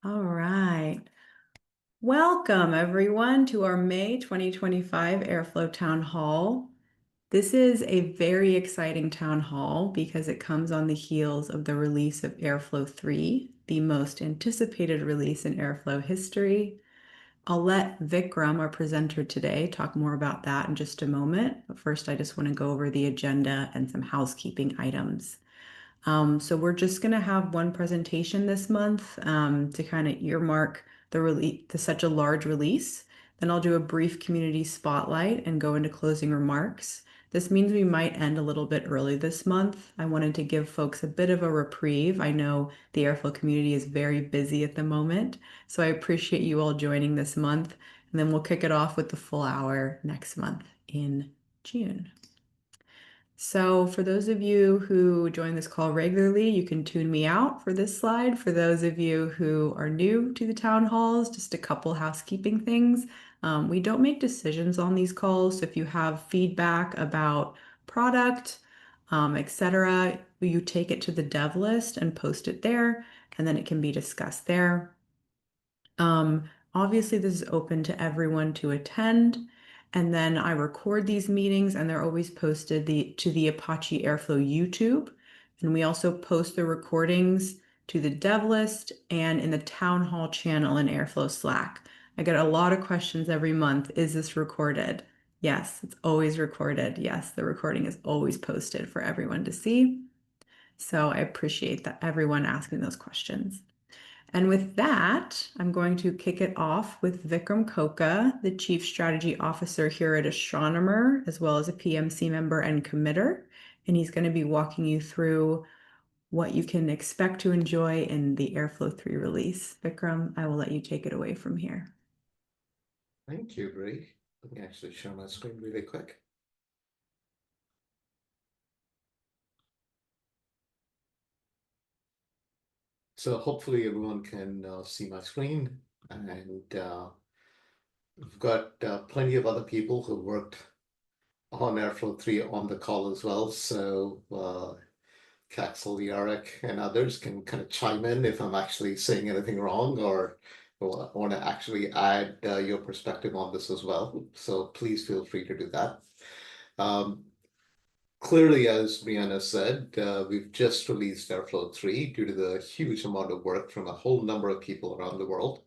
All right. Welcome, everyone, to our May 2025 Airflow Town Hall. This is a very exciting town hall because it comes on the heels of the release of Airflow 3, the most anticipated release in Airflow history. I'll let Vikram, our presenter today, talk more about that in just a moment. But first, I just want to go over the agenda and some housekeeping items. So we're just going to have one presentation this month to kind of earmark the release to such a large release. Then I'll do a brief community spotlight and go into closing remarks. This means we might end a little bit early this month. I wanted to give folks a bit of a reprieve. I know the Airflow community is very busy at the moment, so I appreciate you all joining this month. And then we'll kick it off with the full hour next month in June. So for those of you who join this call regularly, you can tune me out for this slide. For those of you who are new to the town halls, just a couple housekeeping things. We don't make decisions on these calls. So if you have feedback about product, etc., you take it to the dev list and post it there, and then it can be discussed there. Obviously, this is open to everyone to attend. And then I record these meetings and they're always posted to the Apache Airflow YouTube. And we also post the recordings to the dev list and in the town hall channel in Airflow Slack. I get a lot of questions every month. Is this recorded? Yes, it's always recorded. Yes, the recording is always posted for everyone to see. So I appreciate that everyone asking those questions. And with that, I'm going to kick it off with Vikram Koka, the Chief Strategy Officer here at Astronomer, as well as a PMC member and committer. And he's going to be walking you through what you can expect to enjoy in the Airflow 3 release. Vikram, I will let you take it away from here. Thank you, Brie. Let me actually share my screen really quick. So hopefully everyone can see my screen, and we've got plenty of other people who worked on Airflow 3 on the call as well. So Kaxel, Yarek, and others can kind of chime in if I'm actually saying anything wrong or want to actually add your perspective on this as well. So please feel free to do that. Clearly, as Brianna said, we've just released Airflow 3 due to the huge amount of work from a whole number of people around the world.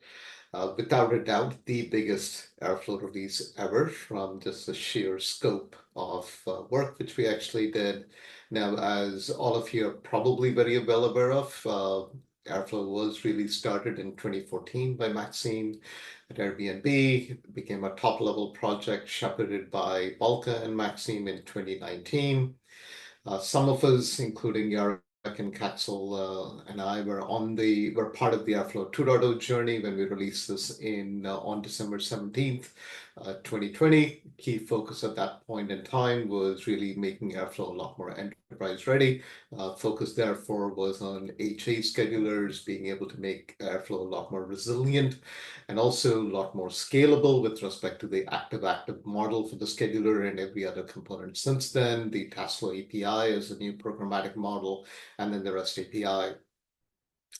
Without a doubt, the biggest Airflow release ever from just the sheer scope of work which we actually did. Now, as all of you are probably very well aware of, Airflow was really started in 2014 by Maxime at Airbnb. It became a top-level project shepherded by Balka and Maxime in 2019. Some of us, including Yarek and Kaxel and I, were part of the Airflow 2.0 journey when we released this on December 17th, 2020. Key focus at that point in time was really making Airflow a lot more enterprise ready. Focus therefore was on HA schedulers, being able to make Airflow a lot more resilient and also a lot more scalable with respect to the active-active model for the scheduler and every other component since then. The TaskFlow API is a new programmatic model, and then the REST API.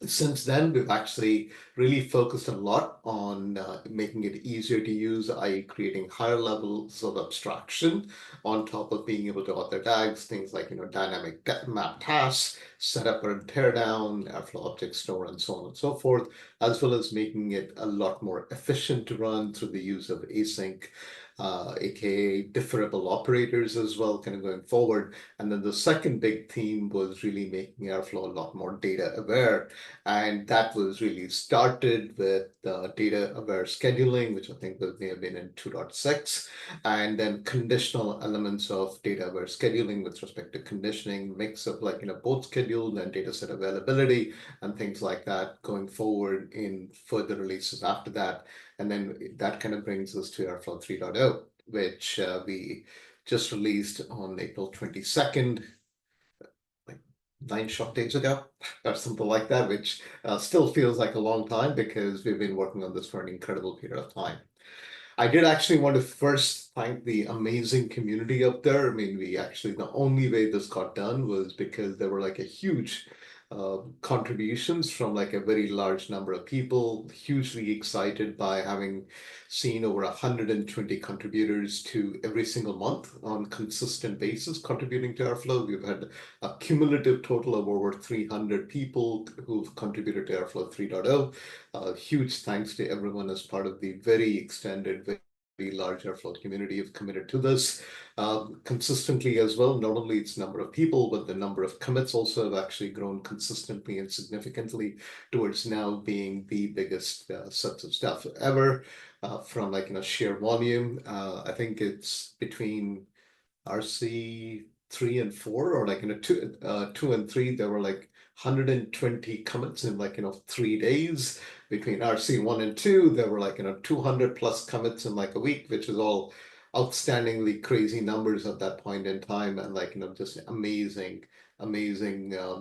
Since then, we've actually really focused a lot on making it easier to use, i.e. creating higher levels of abstraction on top of being able to author tags, things like dynamic map tasks, setup and tear down, Airflow object store, and so on and so forth, as well as making it a lot more efficient to run through the use of async, aka differable operators as well, kind of going forward. And then the second big theme was really making Airflow a lot more data aware. And that was really started with data-aware scheduling, which I think may have been in 2.6, and then conditional elements of data-aware scheduling with respect to conditioning, mix of both schedule and data set availability and things like that going forward in further releases after that. And then that kind of brings us to Airflow 3.0, which we just released on April 22nd. 9 short days ago or something like that, which still feels like a long time because we've been working on this for an incredible period of time. I did actually want to first thank the amazing community out there. I mean, the only way this got done was because there were like a huge contributions from like a very large number of people, hugely excited by having seen over 120 contributors to every single month on consistent basis contributing to Airflow. We've had a cumulative total of over 300 people who've contributed to Airflow 3.0. Huge thanks to everyone as part of the very extended, very large Airflow community have committed to this consistently as well. Not only its number of people, but the number of commits also have actually grown consistently and significantly towards now being the biggest sets of stuff ever from like, sheer volume. I think it's between RC3 and 4, or like two and 3, there were like 120 commits in like 3 days. Between RC1 and 2, there were like 200 plus commits in like a week, which is all outstandingly crazy numbers at that point in time, and like just amazing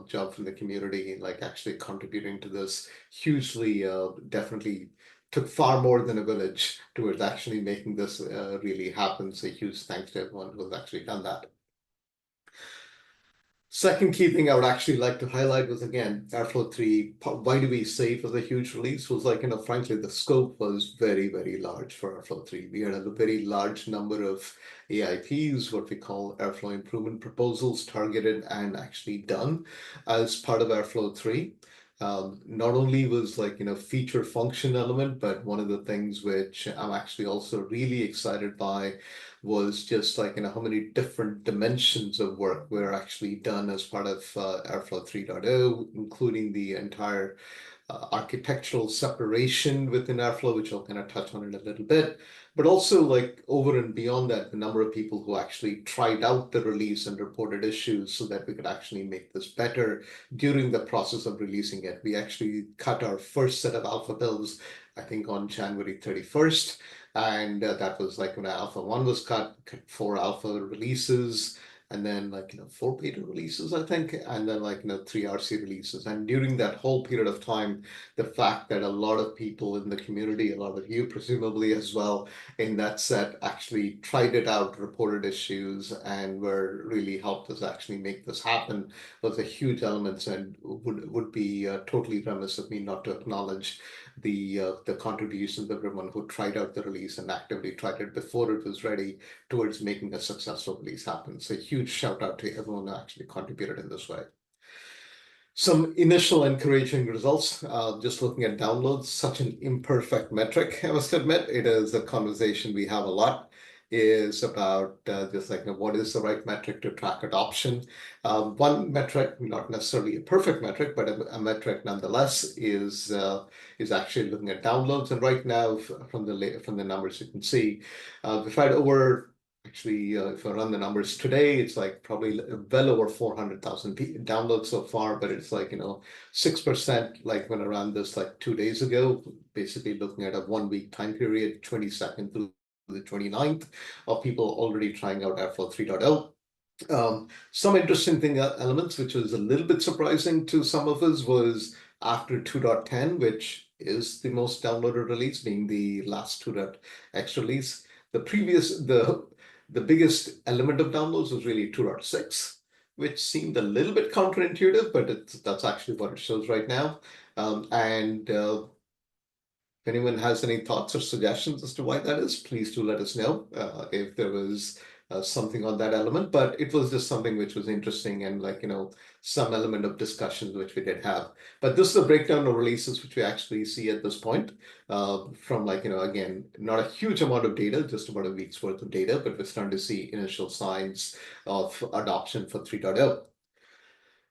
job from the community, like actually contributing to this hugely. Definitely took far more than a village towards actually making this really happen. So huge thanks to everyone who has actually done that. Second key thing I would actually like to highlight was, again, Airflow 3. Why do we say it was a huge release? Was like, frankly, the scope was very large for Airflow 3. We had a very large number of AIPs, what we call Airflow improvement proposals, targeted and actually done as part of Airflow 3. Not only was like, feature function element, but one of the things which I'm actually also really excited by was just like, how many different dimensions of work were actually done as part of Airflow 3.0, including the entire architectural separation within Airflow, which I'll kind of touch on in a little bit. But also like over and beyond that, the number of people who actually tried out the release and reported issues so that we could actually make this better during the process of releasing it. We actually cut our first set of alpha builds, I think on January 31st. And that was like when Alpha 1 was cut 4 alpha releases, and then like 4 beta releases, I think, and then like 3 RC releases. And during that whole period of time, the fact that a lot of people in the community, a lot of you presumably as well, in that set actually tried it out, reported issues, and were really helped us actually make this happen was a huge element, and would be totally remiss of me not to acknowledge the contributions of everyone who tried out the release and actively tried it before it was ready towards making a successful release happen. So huge shout out to everyone who actually contributed in this way. Some initial encouraging results, just looking at downloads, such an imperfect metric, I must admit. It is a conversation we have a lot, is about just like what is the right metric to track adoption. One metric, not necessarily a perfect metric, but a metric nonetheless, is actually looking at downloads. And right now, from the numbers you can see, we've had over. Actually, if I run the numbers today, it's like probably well over 400,000 downloads so far, but it's like, 6% like when I ran this like 2 days ago, basically looking at a 1 week time period, 22nd through the 29th of people already trying out Airflow 3.0. Some interesting elements, which was a little bit surprising to some of us, was after 2.10, which is the most downloaded release, being the last 2.x release. The biggest element of downloads was really 2.6, which seemed a little bit counterintuitive, but that's actually what it shows right now. If anyone has any thoughts or suggestions as to why that is, please do let us know if there was something on that element. But it was just something which was interesting, and like, some element of discussion which we did have. But this is a breakdown of releases which we actually see at this point from like, again, not a huge amount of data, just about a week's worth of data, but we're starting to see initial signs of adoption for 3.0.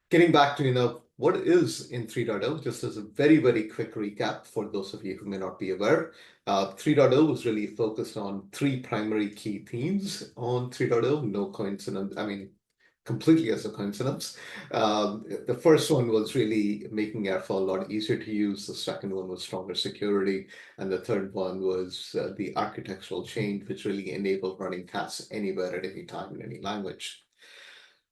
Getting back to, what is in 3.0, just as a very quick recap for those of you who may not be aware. 3.0 was really focused on 3 primary key themes on 3.0, no coincidence, I mean, completely as a coincidence. The first one was really making Airflow a lot easier to use. The second one was stronger security. And the third one was the architectural change, which really enabled running tasks anywhere at any time in any language.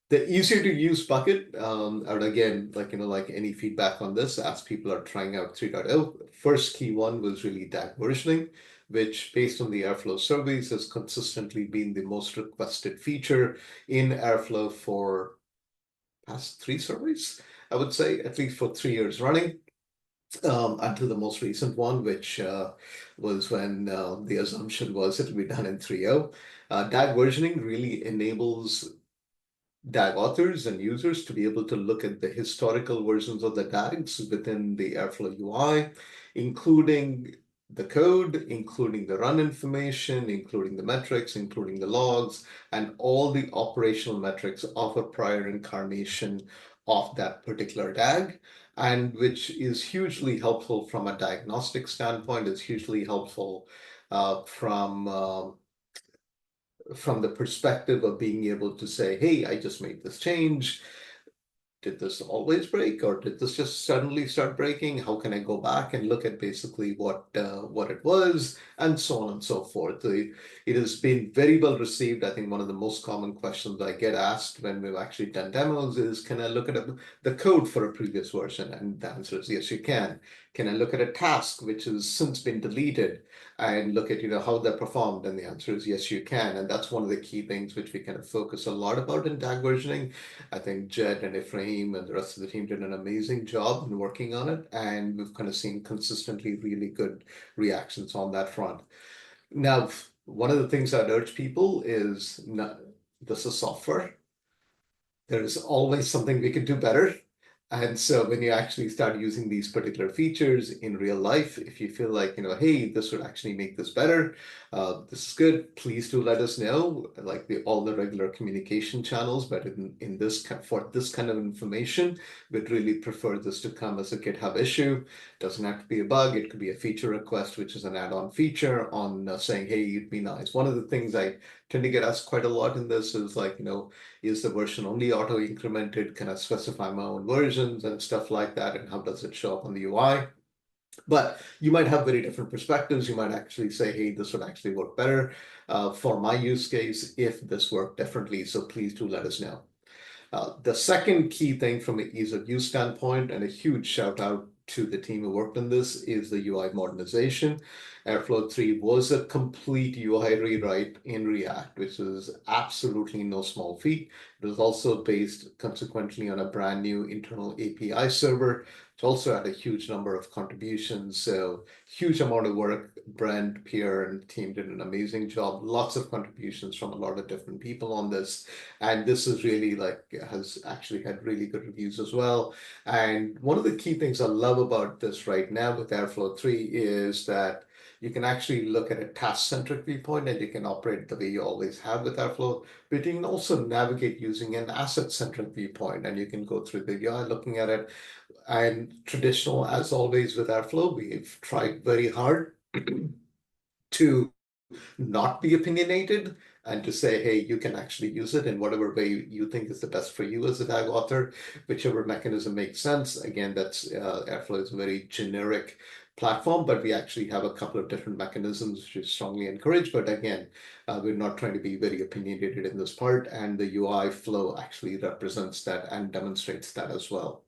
The easier to use bucket, and again, like any feedback on this, as people are trying out 3.0, first key one was really DAG versioning, which based on the Airflow surveys has consistently been the most requested feature in Airflow for past 3 surveys. I would say, at least for 3 years running, until the most recent one, which was when the assumption was it'll be done in 3.0. DAG versioning really enables DAG authors and users to be able to look at the historical versions of the DAGs within the Airflow UI, including the code, including the run information, including the metrics, including the logs, and all the operational metrics of a prior incarnation of that particular DAG, and which is hugely helpful from a diagnostic standpoint, is hugely helpful from the perspective of being able to say, hey, I just made this change. Did this always break, or did this just suddenly start breaking? How can I go back and look at basically what it was, and so on and so forth. It has been very well received. I think one of the most common questions I get asked when we've actually done demos is, can I look at the code for a previous version? And the answer is yes, you can. Can I look at a task which has since been deleted and look at how that performed? And the answer is yes, you can. And that's one of the key things which we kind of focus a lot about in DAG versioning. I think Jed and Ephraim and the rest of the team did an amazing job in working on it, and we've kind of seen consistently really good reactions on that front. Now, one of the things I'd urge people is, this is software. There is always something we could do better. And so when you actually start using these particular features in real life, if you feel like, hey, this would actually make this better, this is good, please do let us know, like all the regular communication channels. But in this for this kind of information, we'd really prefer this to come as a GitHub issue. Doesn't have to be a bug. It could be a feature request, which is an add-on feature on saying, hey, it'd be nice. One of the things I tend to get asked quite a lot in this is like, is the version only auto incremented? Can I specify my own versions and stuff like that? And how does it show up on the UI? But you might have very different perspectives. You might actually say, hey, this would actually work better for my use case if this worked differently. So please do let us know. The second key thing from an ease of use standpoint, and a huge shout out to the team who worked on this, is the UI modernization. Airflow 3 was a complete UI rewrite in React, which is absolutely no small feat. It was also based consequently on a brand new internal API server. It also had a huge number of contributions, so huge amount of work. Brent, Pierre, and the team did an amazing job. Lots of contributions from a lot of different people on this. And this is really has actually had really good reviews as well. And one of the key things I love about this right now with Airflow 3 is that you can actually look at a task-centric viewpoint, and you can operate the way you always have with Airflow, but you can also navigate using an asset-centric viewpoint, and you can go through the UI looking at it. And traditional, as always with Airflow, we've tried very hard to not be opinionated and to say, hey, you can actually use it in whatever way you think is the best for you as a DAG author, whichever mechanism makes sense. Again, that's Airflow is a very generic platform, but we actually have a couple of different mechanisms which we strongly encourage. But again, we're not trying to be very opinionated in this part, and the UI flow actually represents that and demonstrates that as well.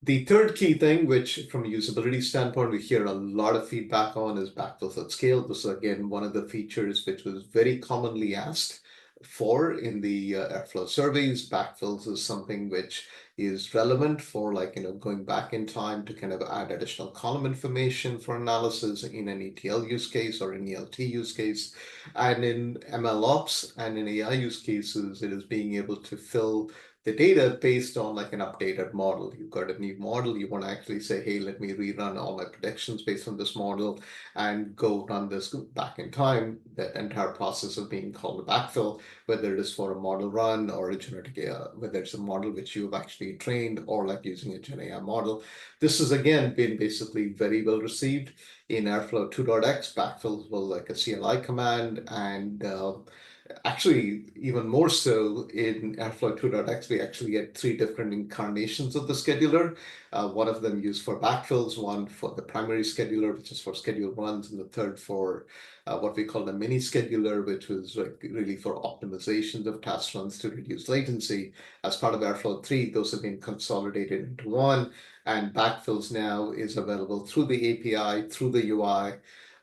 The third key thing, which from a usability standpoint, we hear a lot of feedback on, is backfills at scale. This is, again, one of the features which was very commonly asked for in the Airflow surveys. Backfills is something which is relevant for going back in time to kind of add additional column information for analysis in an ETL use case or an ELT use case. And in MLOps and in AI use cases, it is being able to fill the data based on an updated model. You've got a new model, you want to actually say, hey, let me rerun all my predictions based on this model and go run this back in time. That entire process of being called a backfill, whether it is for a model run or a genetic AI, whether it's a model which you've actually trained or using a Gen AI model. This has again been basically very well received. In Airflow 2.x, backfill was like a CLI command, and actually, even more so in Airflow 2.x, we actually get 3 different incarnations of the scheduler. One of them used for backfills, one for the primary scheduler, which is for schedule runs, and the third for what we call the mini scheduler, which was really for optimizations of task runs to reduce latency. As part of Airflow 3, those have been consolidated into one, and backfills now is available through the API, through the UI,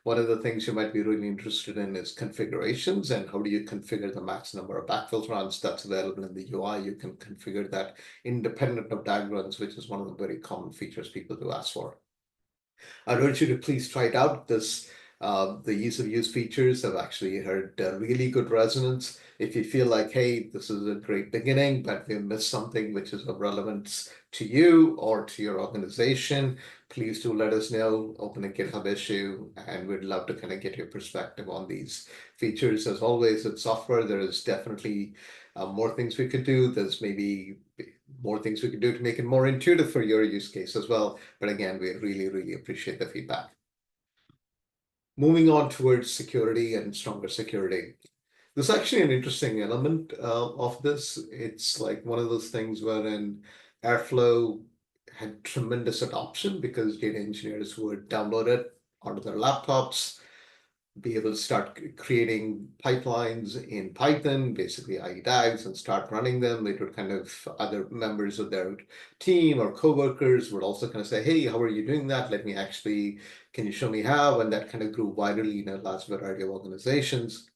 One of the things you might be really interested in is configurations and how do you configure the max number of backfill runs that's available in the UI. You can configure that independent of DAG runs, which is one of the very common features people do ask for. I'd urge you to please try it out. The ease of use features have actually heard really good resonance. If you feel like, hey, this is a great beginning, but we missed something which is of relevance to you or to your organization, please do let us know. Open a GitHub issue, and we'd love to kind of get your perspective on these features. As always, with software, there is definitely more things we could do. There's maybe more things we could do to make it more intuitive for your use case as well. But again, we really, really appreciate the feedback. Moving on towards security and stronger security. There's actually an interesting element of this. It's like one of those things wherein Airflow had tremendous adoption because data engineers would download it onto their laptops, be able to start creating pipelines in Python, basically IE tags, and start running them. It would kind of other members of their team or coworkers would also kind of say, hey, how are you doing that? Can you show me how? And that kind of grew widely in a large variety of organizations.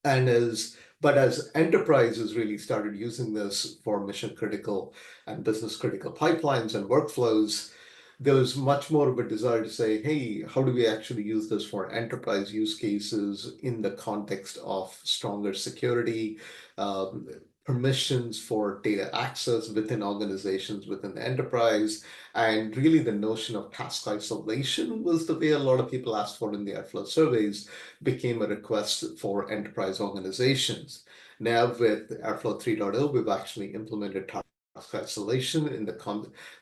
But as enterprises really started using this for mission critical and business critical pipelines and workflows, there was much more of a desire to say, hey, how do we actually use this for enterprise use cases in the context of stronger security, um, permissions for data access within organizations, within the enterprise, and really the notion of task isolation was the way a lot of people asked for in the Airflow surveys, became a request for enterprise organizations. Now with Airflow 3.0, we've actually implemented task isolation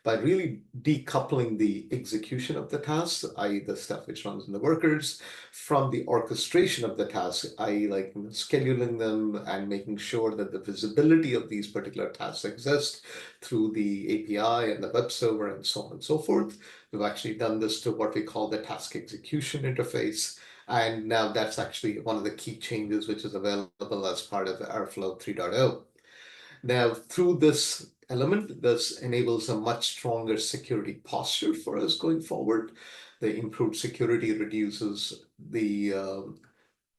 by really decoupling the execution of the tasks, i.e. the stuff which runs in the workers, from the orchestration of the tasks, i.e. like scheduling them and making sure that the visibility of these particular tasks exist through the API and the web server and so on and so forth. We've actually done this to what we call the task execution interface. And now that's actually one of the key changes which is available as part of Airflow 3.0. Now, through this element, this enables a much stronger security posture for us going forward. The improved security reduces the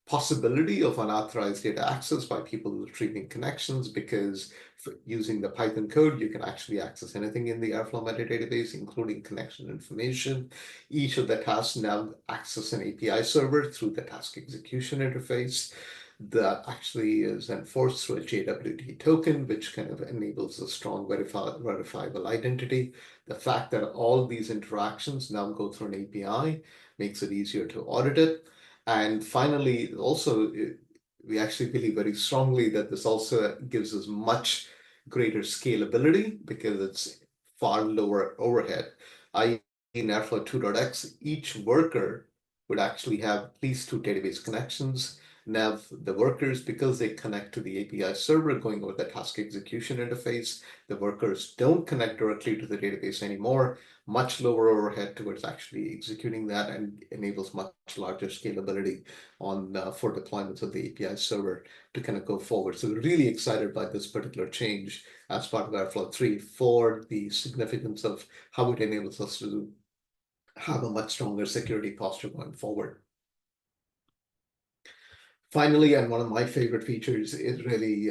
possibility of unauthorized data access by people retrieving connections, because using the Python code, you can actually access anything in the Airflow metadatabase, including connection information. Each of the tasks now access an API server through the task execution interface that actually is enforced through a JWT token, which kind of enables a strong verifiable identity. The fact that all these interactions now go through an API makes it easier to audit it. And finally, also, we actually believe very strongly that this also gives us much greater scalability because it's far lower overhead. In Airflow 2.x, each worker would actually have at least 2 database connections. Now, the workers, because they connect to the API server going over the task execution interface, the workers don't connect directly to the database anymore. Much lower overhead towards actually executing that, and enables much larger scalability for deployments of the API server to kind of go forward. So we're really excited by this particular change as part of Airflow 3 for the significance of how it enables us to have a much stronger security posture going forward. Finally, and one of my favorite features is really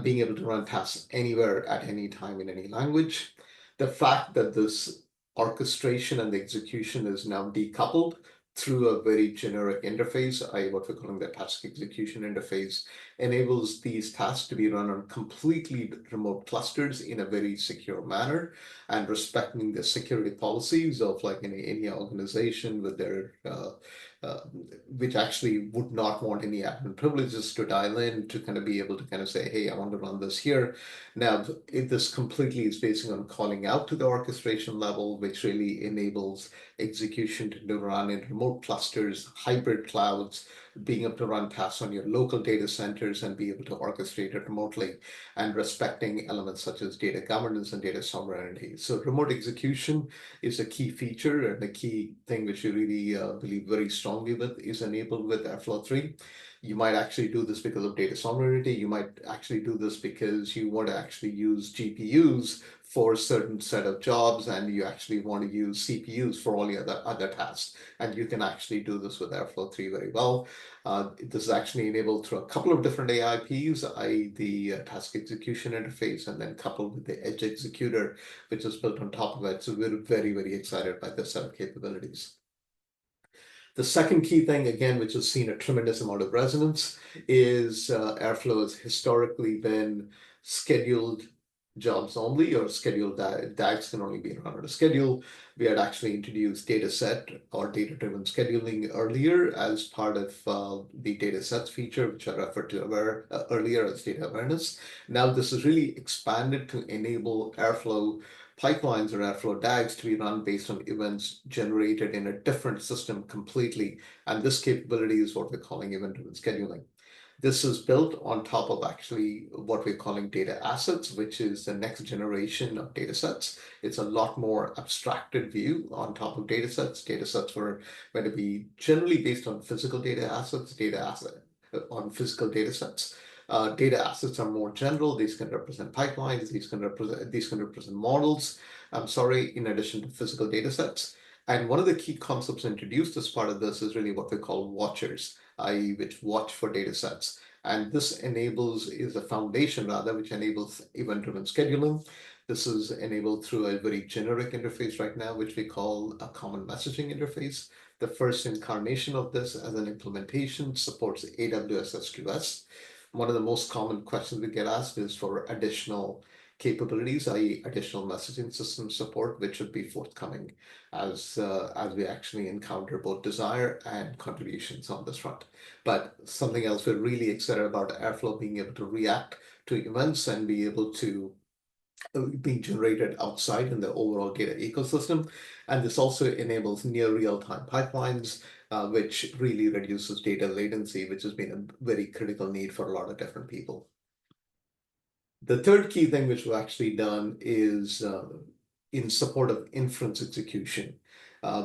being able to run tasks anywhere at any time in any language. The fact that this orchestration and the execution is now decoupled through a very generic interface, what we're calling the task execution interface, enables these tasks to be run on completely remote clusters in a very secure manner, and respecting the security policies of like any organization with their which actually would not want any admin privileges to dial in to kind of be able to kind of say, hey, I want to run this here. Now, this completely is based on calling out to the orchestration level, which really enables execution to run in remote clusters, hybrid clouds, being able to run tasks on your local data centers and be able to orchestrate it remotely, and respecting elements such as data governance and data sovereignty. So remote execution is a key feature and a key thing which we really believe very strongly with is enabled with Airflow 3. You might actually do this because of data sovereignty. You might actually do this because you want to actually use GPUs for a certain set of jobs, and you actually want to use CPUs for all your other tasks. And you can actually do this with Airflow 3 very well. This is actually enabled through a couple of different AIPs, i.e. the task execution interface, and then coupled with the edge executor, which is built on top of it. So we're very, very excited by this set of capabilities. The second key thing, again, which has seen a tremendous amount of resonance, is Airflow has historically been scheduled jobs only, or scheduled DAGs can only be run on a schedule. We had actually introduced dataset or data-driven scheduling earlier as part of the datasets feature, which I referred to earlier as data awareness. Now this is really expanded to enable Airflow pipelines or Airflow DAGs to be run based on events generated in a different system completely. And this capability is what we're calling event-driven scheduling. This is built on top of actually what we're calling data assets, which is the next generation of data sets. It's a lot more abstracted view on top of data sets. Data sets were going to be generally based on physical data assets, on physical data sets. Data assets are more general. These can represent pipelines. These can represent models. I'm sorry, in addition to physical data sets. And one of the key concepts introduced as part of this is really what we call watchers, i.e. which watch for data sets. And this is a foundation rather, which enables event-driven scheduling. This is enabled through a very generic interface right now, which we call a common messaging interface. The first incarnation of this as an implementation supports AWS SQS. One of the most common questions we get asked is for additional capabilities, i.e. additional messaging system support, which should be forthcoming as we actually encounter both desire and contributions on this front. But something else we're really excited about Airflow being able to react to events and be able to being generated outside in the overall data ecosystem. And this also enables near real-time pipelines, which really reduces data latency, which has been a very critical need for a lot of different people. The third key thing which we've actually done is in support of inference execution.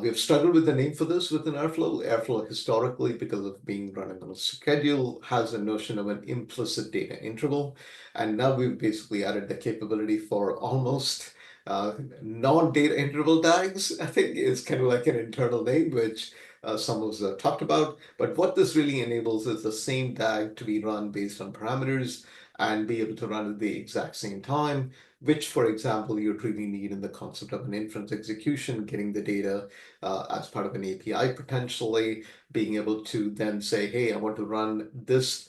We have struggled with the name for this within Airflow. Airflow historically, because of being running on a schedule, has a notion of an implicit data interval. And now we've basically added the capability for almost non-data interval DAGs. I think is kind of like an internal name, which some of us talked about. But what this really enables is the same DAG to be run based on parameters and be able to run at the exact same time, which, for example, you'd really need in the concept of an inference execution, getting the data as part of an API potentially, being able to then say, hey, I want to run this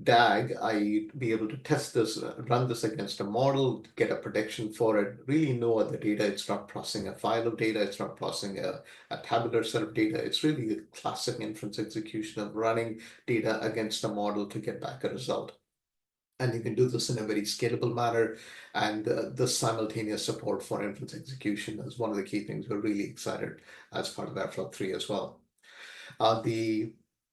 DAG, I be able to test this, run this against a model, get a prediction for it, really know what the data. It's not processing a file of data. It's not processing a tabular set of data. It's really a classic inference execution of running data against a model to get back a result. And you can do this in a very scalable manner. And the simultaneous support for inference execution is one of the key things we're really excited as part of Airflow 3 as well.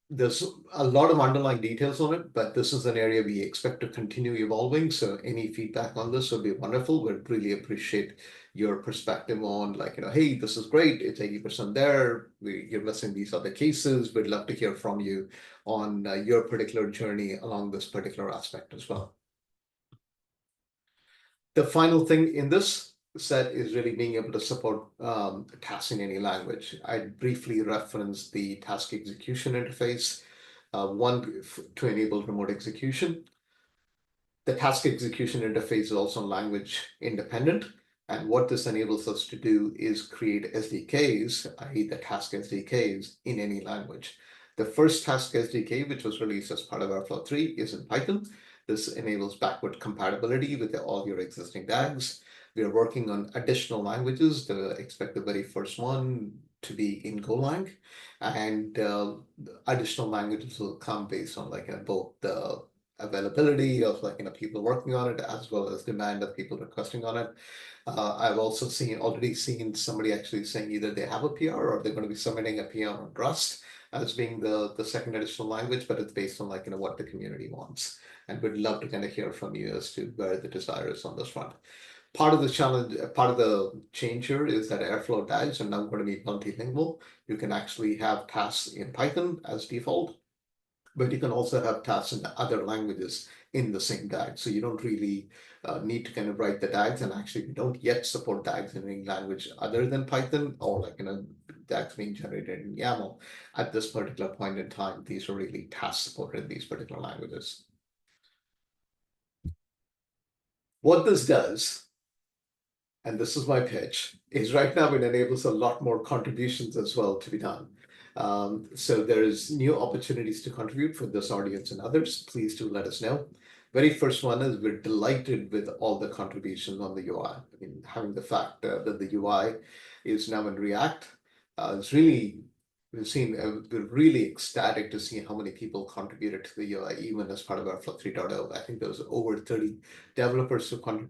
There's a lot of underlying details on it, but this is an area we expect to continue evolving. So any feedback on this would be wonderful. We'd really appreciate your perspective on hey, this is great. It's 80% there. You're missing these other cases. We'd love to hear from you on your particular journey along this particular aspect as well. The final thing in this set is really being able to support tasks in any language. I briefly referenced the task execution interface, one to enable remote execution. The task execution interface is also language independent. And what this enables us to do is create SDKs, i.e. the task SDKs in any language. The first task SDK, which was released as part of Airflow 3, is in Python. This enables backward compatibility with all your existing DAGs. We are working on additional languages. Expect the very first one to be in Golang, and additional languages will come based on both the availability of people working on it as well as demand of people requesting on it. I've also already seen somebody actually saying either they have a PR or they're going to be submitting a PR on Rust as being the second additional language, but it's based on what the community wants. And we'd love to hear from you as to where the desire is on this front. Part of the challenge, part of the change here is that Airflow DAGs are now going to be multilingual. You can actually have tasks in Python as default, but you can also have tasks in other languages in the same DAG. So you don't really need to kind of write the DAGs, and actually we don't yet support DAGs in any language other than Python, or like, DAGs being generated in YAML. At this particular point in time, these are really task supported in these particular languages. What this does, and this is my pitch, is right now it enables a lot more contributions as well to be done. So there's new opportunities to contribute for this audience and others. Please do let us know. Very first one is we're delighted with all the contributions on the UI. I mean, having the fact that the UI is now in React, it's really, we're really ecstatic to see how many people contributed to the UI, even as part of Airflow 3.0. I think there was over 30 developers who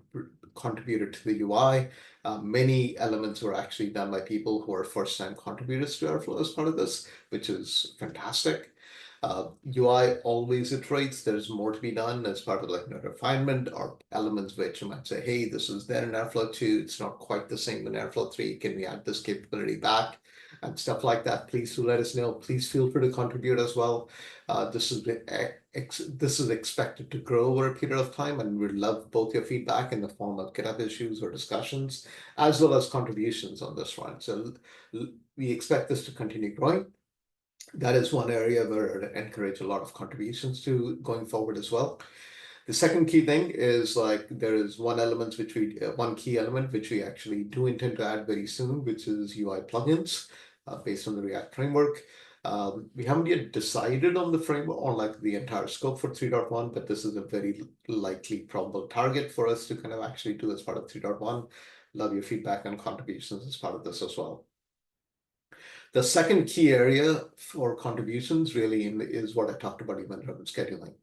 contributed to the UI. Many elements were actually done by people who are first-time contributors to Airflow as part of this, which is fantastic. UI always iterates. There's more to be done as part of like refinement or elements which you might say, hey, this is there in Airflow 2. It's not quite the same in Airflow 3. Can we add this capability back? And stuff like that. Please do let us know. Please feel free to contribute as well. This is expected to grow over a period of time, and we'd love both your feedback in the form of GitHub issues or discussions, as well as contributions on this front. So we expect this to continue growing. That is one area where I encourage a lot of contributions to going forward as well. The second key thing is like there is one key element which we actually do intend to add very soon, which is UI plugins based on the React framework. We haven't yet decided on the framework or like the entire scope for 3.1, but this is a very likely probable target for us to kind of actually do as part of 3.1. Love your feedback and contributions as part of this as well. The second key area for contributions really is what I talked about event-driven scheduling.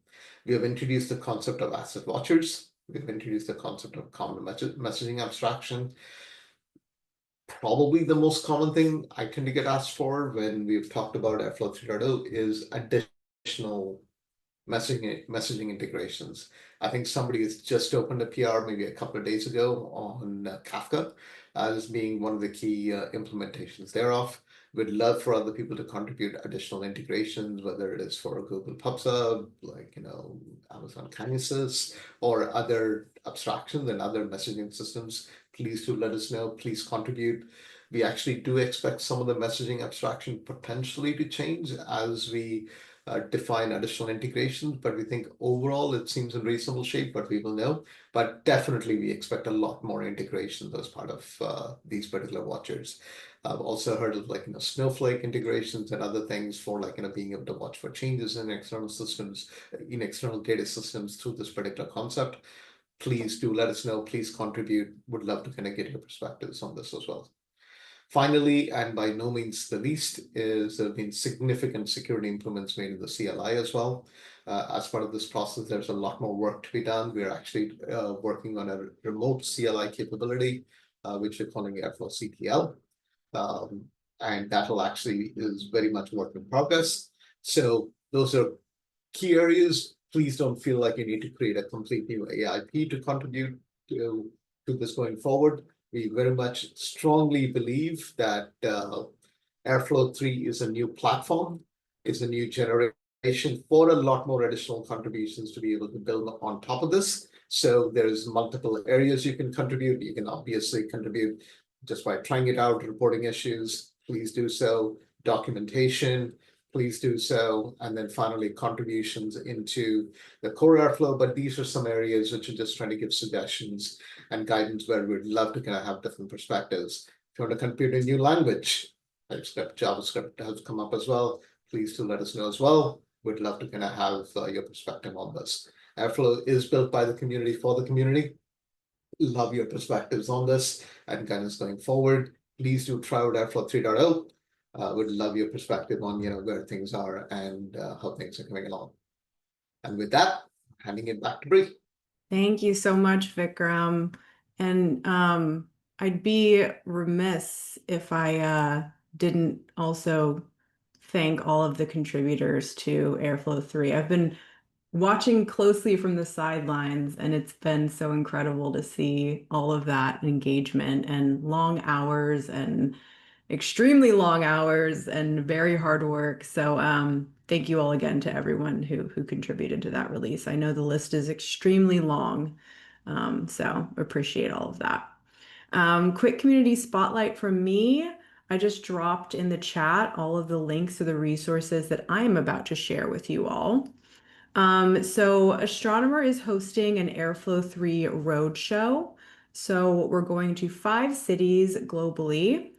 We have introduced the concept of asset watchers. We've introduced the concept of common messaging abstraction. Probably the most common thing I tend to get asked for when we've talked about Airflow 3.0 is additional messaging integrations. I think somebody has just opened a PR maybe a couple of days ago on Kafka as being one of the key implementations thereof. We'd love for other people to contribute additional integrations, whether it is for Google PubSub, like Amazon Kinesis, or other abstractions and other messaging systems. Please do let us know. Please contribute. We actually do expect some of the messaging abstraction potentially to change as we define additional integrations, but we think overall it seems in reasonable shape, but we will know. But definitely we expect a lot more integrations as part of these particular watchers. I've also heard of like Snowflake integrations and other things for like being able to watch for changes in external systems, in external data systems through this particular concept. Please do let us know. Please contribute. Would love to kind of get your perspectives on this as well. Finally, and by no means the least, is there have been significant security improvements made in the CLI as well. As part of this process, there's a lot more work to be done. We're actually working on a remote CLI capability, which we're calling Airflow CTL. And that'll actually is very much work in progress. So those are key areas. Please don't feel like you need to create a complete new AIP to contribute to this going forward. We very much strongly believe that Airflow 3 is a new platform, is a new generation for a lot more additional contributions to be able to build on top of this. So there's multiple areas you can contribute. You can obviously contribute just by trying it out, reporting issues, please do so. Documentation, please do so. And then finally, contributions into the core Airflow. But these are some areas which are just trying to give suggestions and guidance where we'd love to kind of have different perspectives. If you want to contribute a new language, TypeScript, JavaScript has come up as well. Please do let us know as well. We'd love to kind of have your perspective on this. Airflow is built by the community for the community. Love your perspectives on this and guidance going forward. Please do try out Airflow 3.0. Would love your perspective on where things are and how things are coming along. And with that, handing it back to Bree. Thank you so much, Vikram. And I'd be remiss if I didn't also thank all of the contributors to Airflow 3. I've been watching closely from the sidelines, and it's been so incredible to see all of that engagement and long hours and extremely long hours and very hard work. So thank you all again to everyone who contributed to that release. I know the list is extremely long, so appreciate all of that. Quick community spotlight from me. I just dropped in the chat all of the links to the resources that I am about to share with you all. So Astronomer is hosting an Airflow 3 Roadshow. So we're going to 5 cities globally,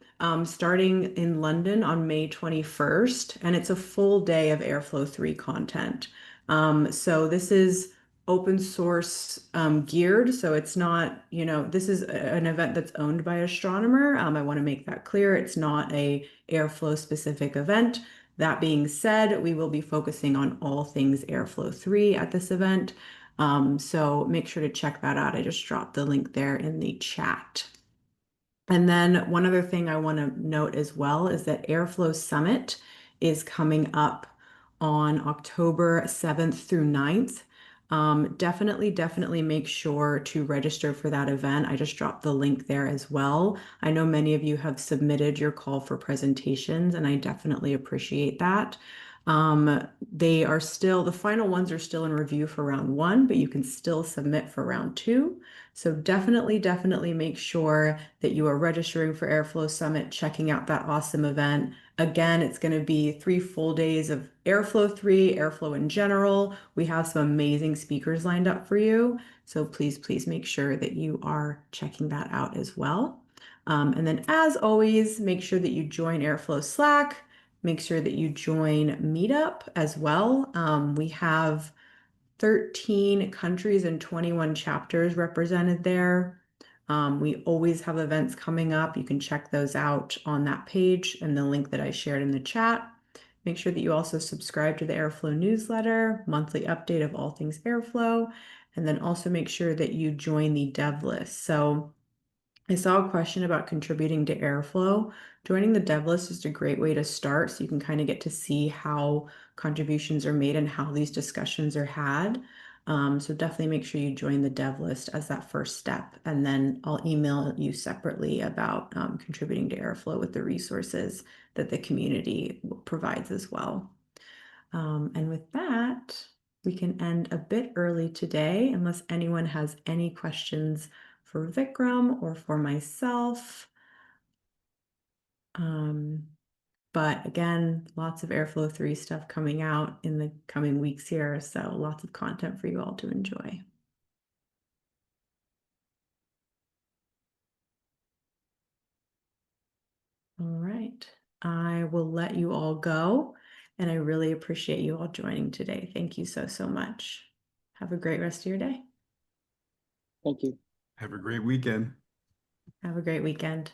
starting in London on May 21st, and it's a full day of Airflow 3 content. So this is open source geared, so it's not, this is an event that's owned by Astronomer. I want to make that clear. It's not a Airflow specific event. That being said, we will be focusing on all things Airflow 3 at this event. So make sure to check that out. I just dropped the link there in the chat. And then one other thing I want to note as well is that Airflow Summit is coming up on October 7th through 9th. Definitely make sure to register for that event. I just dropped the link there as well. I know many of you have submitted your call for presentations, and I definitely appreciate that. The final ones are still in review for round 1, but you can still submit for round 2. So definitely make sure that you are registering for Airflow Summit, checking out that awesome event. Again, it's going to be 3 full days of Airflow 3, Airflow in general. We have some amazing speakers lined up for you. So please make sure that you are checking that out as well. And then as always, make sure that you join Airflow Slack. Make sure that you join Meetup as well. We have 13 countries and 21 chapters represented there. We always have events coming up. You can check those out on that page and the link that I shared in the chat. Make sure that you also subscribe to the Airflow newsletter, monthly update of all things Airflow, and then also make sure that you join the dev list. So I saw a question about contributing to Airflow. Joining the dev list is a great way to start so you can kind of get to see how contributions are made and how these discussions are had. So definitely make sure you join the dev list as that first step, and then I'll email you separately about contributing to Airflow with the resources that the community provides as well. And with that, we can end a bit early today, unless anyone has any questions for Vikram or for myself. But again, lots of Airflow 3 stuff coming out in the coming weeks here, so lots of content for you all to enjoy. All right, I will let you all go, and I really appreciate you all joining today. Thank you so much. Have a great rest of your day. Thank you. Have a great weekend. Have a great weekend.